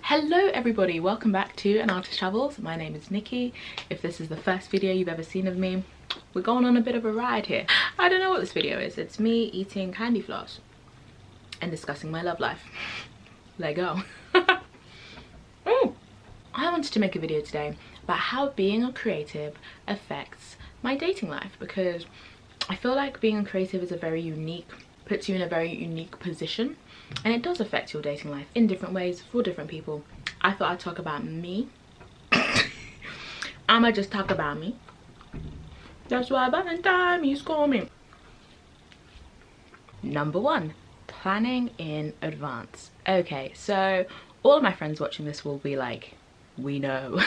Hello everybody, welcome back to An Artist Travels. My name is Nikki. If this is the first video you've ever seen of me, we're going on a bit of a ride here. I don't know what this video is. It's me eating candy floss and discussing my love life. Let go. I wanted to make a video today about how being a creative affects my dating life, because I feel like being a creative is puts you in a very unique position, and it does affect your dating life in different ways for different people. I thought I'd talk about me. I'ma just talk about me. That's why Valentines you score me. Number one, planning in advance. Okay, so all of my friends watching this will be like, we know.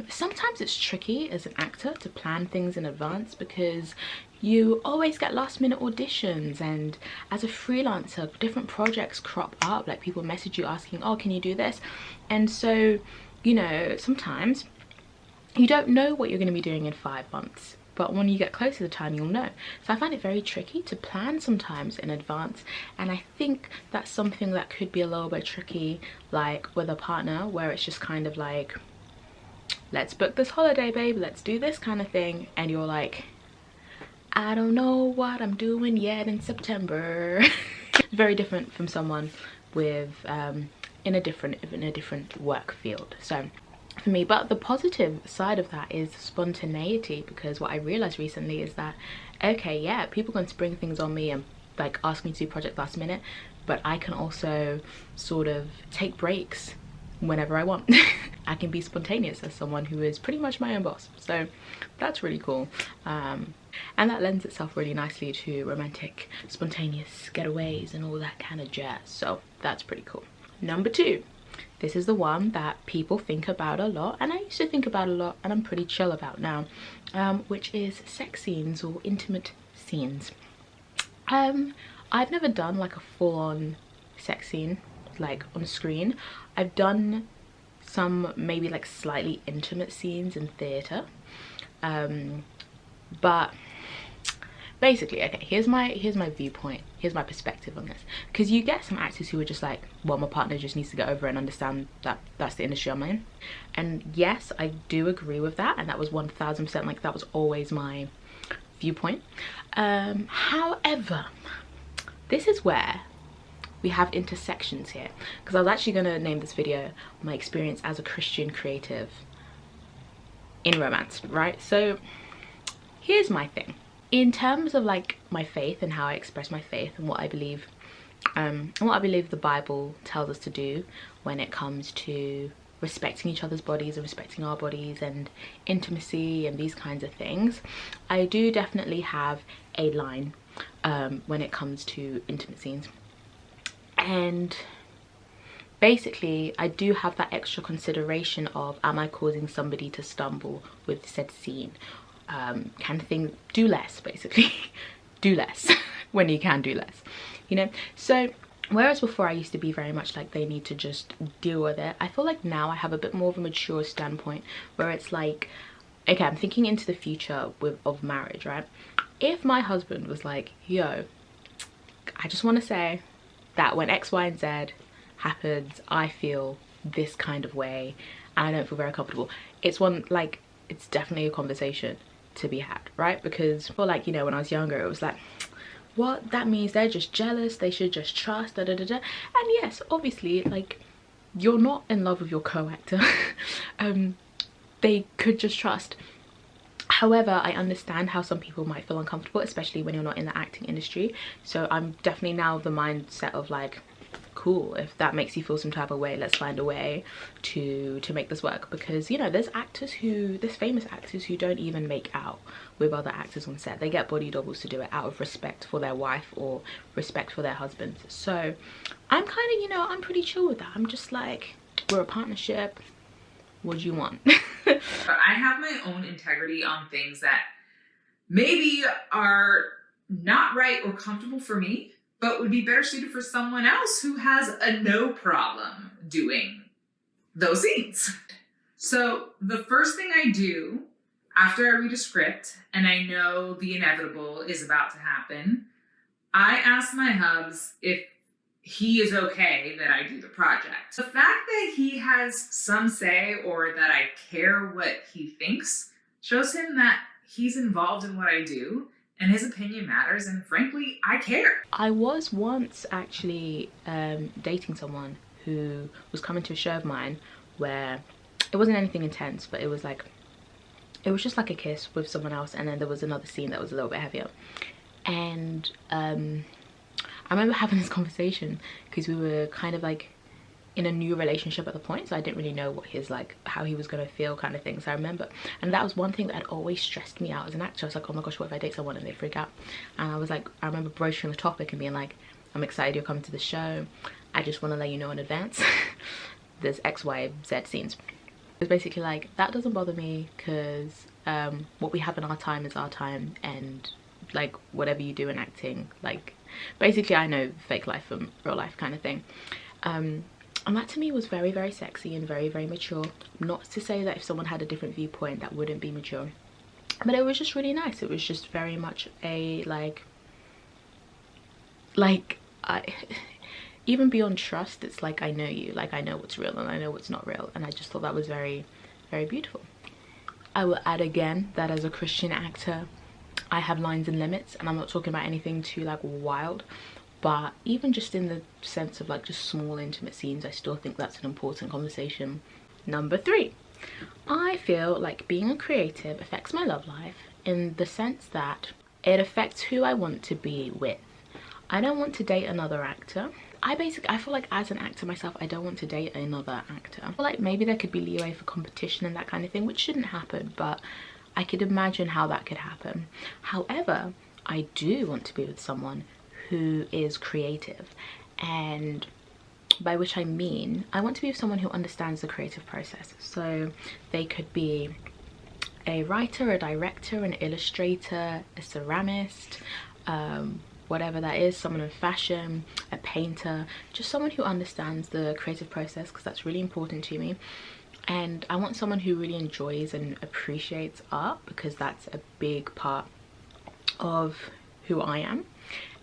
Sometimes it's tricky as an actor to plan things in advance because you always get last minute auditions, and as a freelancer different projects crop up, like people message you asking, oh, can you do this? And so, you know, sometimes you don't know what you're going to be doing in 5 months, but when you get closer to the time you'll know. So I find it very tricky to plan sometimes in advance, and I think that's something that could be a little bit tricky, like with a partner, where it's just kind of like, let's book this holiday, babe, let's do this kind of thing, and you're like, I don't know what I'm doing yet in September. It's very different from someone with in a different work field. So for me, but the positive side of that is spontaneity, because what I realized recently is that, okay, yeah, people can spring things on me and like ask me to do projects last minute, but I can also sort of take breaks whenever I want. I can be spontaneous as someone who is pretty much my own boss, so that's really cool. And that lends itself really nicely to romantic spontaneous getaways and all that kind of jazz, so that's pretty cool. Number two, this is the one that people think about a lot, and I used to think about a lot, and I'm pretty chill about now, which is sex scenes or intimate scenes. I've never done like a full-on sex scene like on screen. I've done some maybe like slightly intimate scenes in theatre, but basically, okay, here's my viewpoint, here's my perspective on this, because you get some actors who are just like, well, my partner just needs to get over it and understand that that's the industry I'm in. And yes, I do agree with that, and that was 1000%, like that was always my viewpoint. However, this is where we have intersections here, because I was actually going to name this video my experience as a Christian creative in romance, right? So here's my thing. In terms of like my faith and how I express my faith and what I believe the Bible tells us to do when it comes to respecting each other's bodies and respecting our bodies and intimacy and these kinds of things, I do definitely have a line when it comes to intimate scenes. And basically I do have that extra consideration of, am I causing somebody to stumble with said scene? Can things do less, basically. Do less when you can do less, you know? So whereas before I used to be very much like they need to just deal with it, I feel like now I have a bit more of a mature standpoint where it's like, okay, I'm thinking into the future of marriage, right? If my husband was like, yo, I just want to say that when X, Y, and Z happens, I feel this kind of way and I don't feel very comfortable, it's definitely a conversation to be had, right? Because I feel like, you know, when I was younger it was like, what, that means they're just jealous, they should just trust, da da da da. And yes, obviously, like, you're not in love with your co-actor. They could just trust. However, I understand how some people might feel uncomfortable, especially when you're not in the acting industry. So I'm definitely now of the mindset of like, cool, if that makes you feel some type of way, let's find a way to make this work. Because, you know, there's famous actors who don't even make out with other actors on set. They get body doubles to do it out of respect for their wife or respect for their husbands. So I'm kind of, you know, I'm pretty chill with that. I'm just like, we're a partnership, what do you want? I have my own integrity on things that maybe are not right or comfortable for me, but would be better suited for someone else who has a no problem doing those scenes. So the first thing I do after I read a script and I know the inevitable is about to happen, I ask my hubs if he is okay that I do the project. The fact that he has some say or that I care what he thinks shows him that he's involved in what I do and his opinion matters, and frankly, I care. I was once actually dating someone who was coming to a show of mine where it wasn't anything intense, but it was like, it was just like a kiss with someone else, and then there was another scene that was a little bit heavier. And I remember having this conversation because we were kind of like in a new relationship at the point, so I didn't really know what his like, how he was gonna feel kind of thing. So I remember, and that was one thing that had always stressed me out as an actor. I was like, oh my gosh, what if I date someone and they freak out? And I was like, I remember broaching the topic and being like, I'm excited you're coming to the show, I just want to let you know in advance there's X, Y, Z scenes. It's basically like, that doesn't bother me because what we have in our time is our time, and like whatever you do in acting, like basically I know fake life from real life kind of thing. And that to me was very, very sexy and very, very mature. Not to say that if someone had a different viewpoint that wouldn't be mature, but it was just really nice. It was just very much a like I even beyond trust, it's like I know you, like I know what's real and I know what's not real, and I just thought that was very, very beautiful. I will add again that as a Christian actor, I have lines and limits, and I'm not talking about anything too like wild, but even just in the sense of like just small intimate scenes, I still think that's an important conversation. Number 3, I feel like being a creative affects my love life in the sense that it affects who I want to be with. I don't want to date another actor. I feel like as an actor myself, I don't want to date another actor. I feel like maybe there could be leeway for competition and that kind of thing, which shouldn't happen, but I could imagine how that could happen. However, I do want to be with someone who is creative, and by which I mean I want to be with someone who understands the creative process. So they could be a writer, a director, an illustrator, a ceramist, whatever that is, someone in fashion, a painter, just someone who understands the creative process, because that's really important to me. And I want someone who really enjoys and appreciates art, because that's a big part of who I am.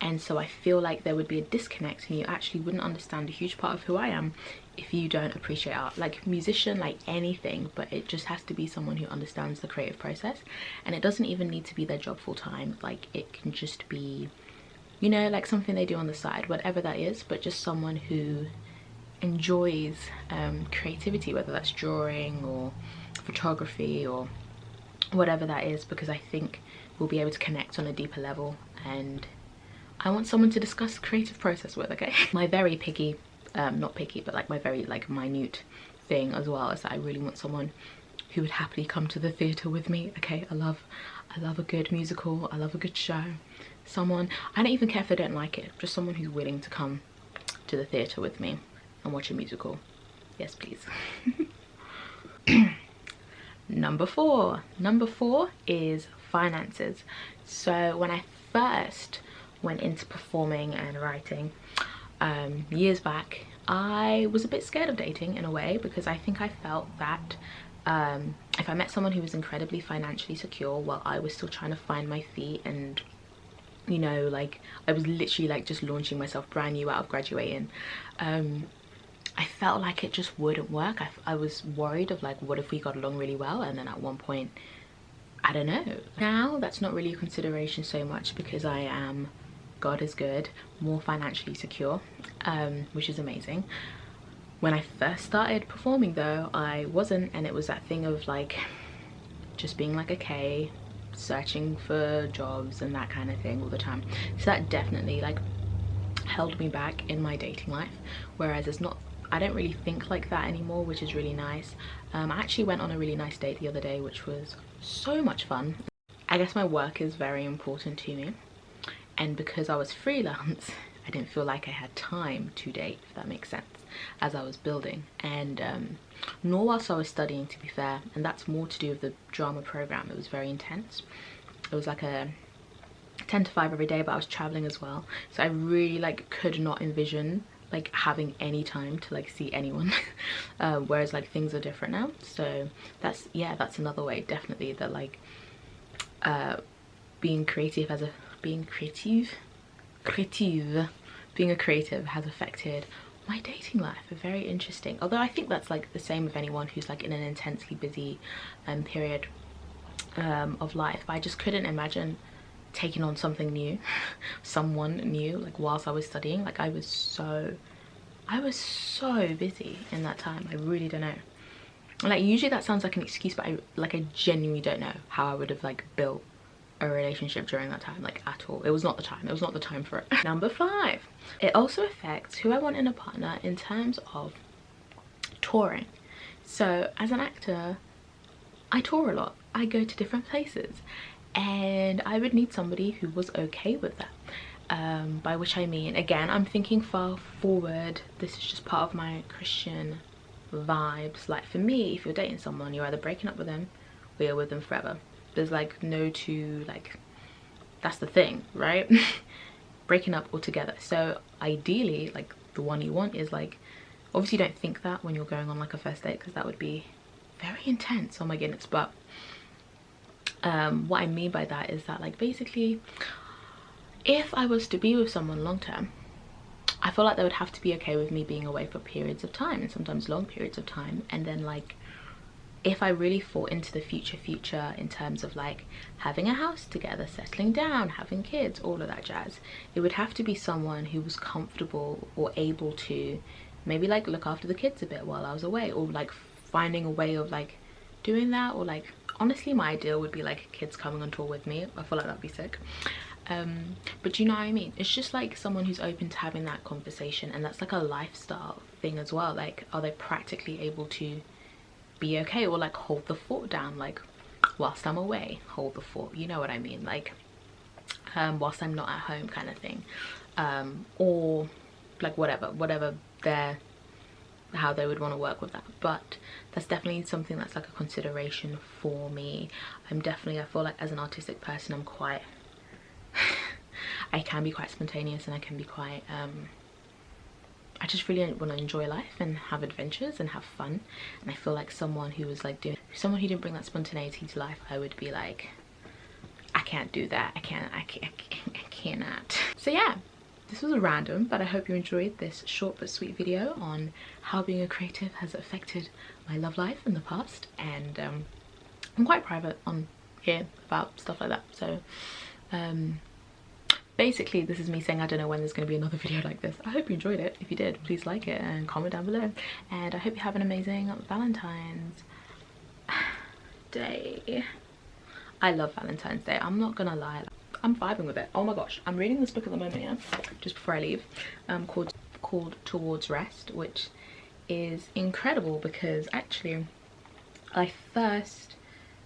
And so I feel like there would be a disconnect, and you actually wouldn't understand a huge part of who I am if you don't appreciate art. Like musician, like anything, but it just has to be someone who understands the creative process. And it doesn't even need to be their job full time, like it can just be, you know, like something they do on the side, whatever that is, but just someone who enjoys creativity, whether that's drawing or photography or whatever that is, because I think we'll be able to connect on a deeper level, and I want someone to discuss the creative process with, okay? My very picky, not picky, but like my very like minute thing as well is that I really want someone who would happily come to the theatre with me, okay? I love a good musical, I love a good show. Someone, I don't even care if they don't like it, just someone who's willing to come to the theatre with me and watch a musical. Yes, please. Number four is finances. So when I first went into performing and writing years back, I was a bit scared of dating in a way, because I think I felt that if I met someone who was incredibly financially secure while I was still trying to find my feet, and you know, like I was literally like just launching myself brand new out of graduating, I felt like it just wouldn't work. I was worried of like, what if we got along really well and then at one point, I don't know. Now that's not really a consideration so much, because I am, God is good, more financially secure, which is amazing. When I first started performing though, I wasn't, and it was that thing of like just being like, okay, searching for jobs and that kind of thing all the time. So that definitely like held me back in my dating life, whereas it's not, I don't really think like that anymore, which is really nice. I actually went on a really nice date the other day, which was so much fun. I guess my work is very important to me, and because I was freelance, I didn't feel like I had time to date, if that makes sense, as I was building, and nor whilst I was studying, to be fair, and that's more to do with the drama program. It was very intense. It was like a 10 to 5 every day, but I was traveling as well, so I really like could not envision like having any time to like see anyone. Whereas like things are different now, so that's, yeah, that's another way definitely that like being creative being a creative has affected my dating life. Very interesting. Although I think that's like the same with anyone who's like in an intensely busy period of life. But I just couldn't imagine taking on something new, someone new, like whilst I was studying. Like I was so busy in that time. I really don't know. Like usually that sounds like an excuse, but I genuinely don't know how I would have like built a relationship during that time, like at all. It was not the time. It was not the time for it. Number 5, it also affects who I want in a partner in terms of touring. So as an actor, I tour a lot. I go to different places, and I would need somebody who was okay with that. By which I mean, again, I'm thinking far forward. This is just part of my Christian vibes. Like for me, if you're dating someone, you're either breaking up with them or you're with them forever. There's like no two, like that's the thing, right? Breaking up altogether. So ideally, like the one you want is like, obviously you don't think that when you're going on like a first date, because that would be very intense. Oh my goodness. But what I mean by that is that like basically if I was to be with someone long term, I feel like they would have to be okay with me being away for periods of time, and sometimes long periods of time. And then like if I really thought into the future in terms of like having a house together, settling down, having kids, all of that jazz, it would have to be someone who was comfortable or able to maybe like look after the kids a bit while I was away, or like finding a way of like doing that. Or like honestly my ideal would be like kids coming on tour with me. I feel like that'd be sick. But do you know what I mean? It's just like someone who's open to having that conversation, and that's like a lifestyle thing as well. Like are they practically able to be okay, or like hold the fort down, like whilst I'm away, hold the fort, you know what I mean, like whilst I'm not at home kind of thing, or like whatever their how they would want to work with that. But that's definitely something that's like a consideration for me. I feel like as an artistic person I'm quite I can be quite spontaneous, and I can be quite I just really want to enjoy life and have adventures and have fun. And I feel like someone who was like someone who didn't bring that spontaneity to life, I would be like, I can't do that. I cannot. So yeah, this was a random, but I hope you enjoyed this short but sweet video on how being a creative has affected my love life in the past. And I'm quite private on here about stuff like that. So basically this is me saying I don't know when there's going to be another video like this. I hope you enjoyed it. If you did, please like it and comment down below. And I hope you have an amazing Valentine's Day. I love Valentine's Day. I'm not gonna lie, I'm vibing with it. Oh my gosh, I'm reading this book at the moment, yeah, just before I leave, called Towards Rest, which is incredible because actually I first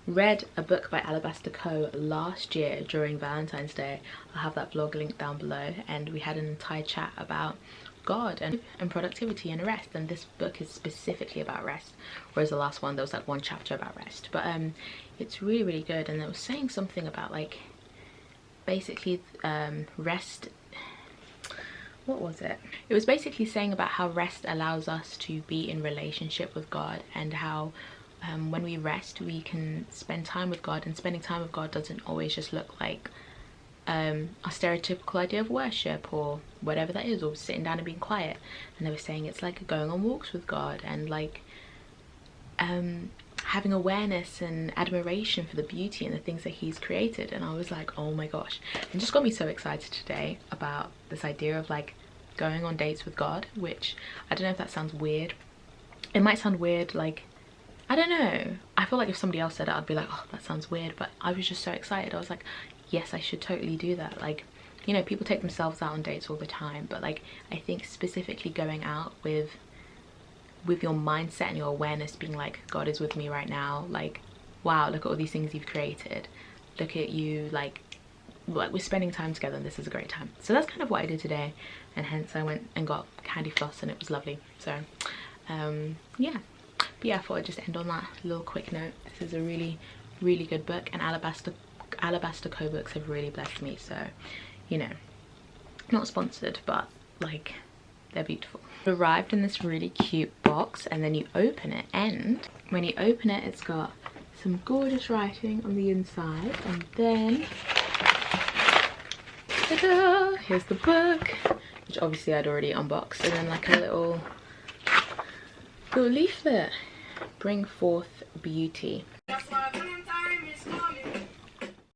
read a book by Alabaster Co last year during Valentine's Day. I'll have that vlog linked down below, and we had an entire chat about God and productivity and rest, and this book is specifically about rest, whereas the last one there was like one chapter about rest. But it's really good, and it was saying something about like basically rest. What was it? It was basically saying about how rest allows us to be in relationship with God, and how when we rest we can spend time with God, and spending time with God doesn't always just look like a stereotypical idea of worship or whatever that is, or sitting down and being quiet. And they were saying it's like going on walks with God, and like having awareness and admiration for the beauty and the things that he's created. And I was like, oh my gosh, it just got me so excited today about this idea of like going on dates with God, which I don't know if that sounds weird. It might sound weird, like I don't know, I feel like if somebody else said it I'd be like, oh that sounds weird, but I was just so excited. I was like, yes, I should totally do that. Like, you know, people take themselves out on dates all the time, but like I think specifically going out with your mindset and your awareness being like, God is with me right now, like wow, look at all these things you've created, look at you, like we're spending time together and this is a great time. So that's kind of what I did today, and hence I went and got candy floss and it was lovely. So yeah, but yeah, I thought I'd just end on that little quick note. This is a really good book, and Alabaster Co books have really blessed me. So, you know, not sponsored, but like they're beautiful. It arrived in this really cute box, and then you open it, and when you open it, it's got some gorgeous writing on the inside, and then ta-da, here's the book. which obviously I'd already unboxed, and then like a little leaflet, bring forth beauty.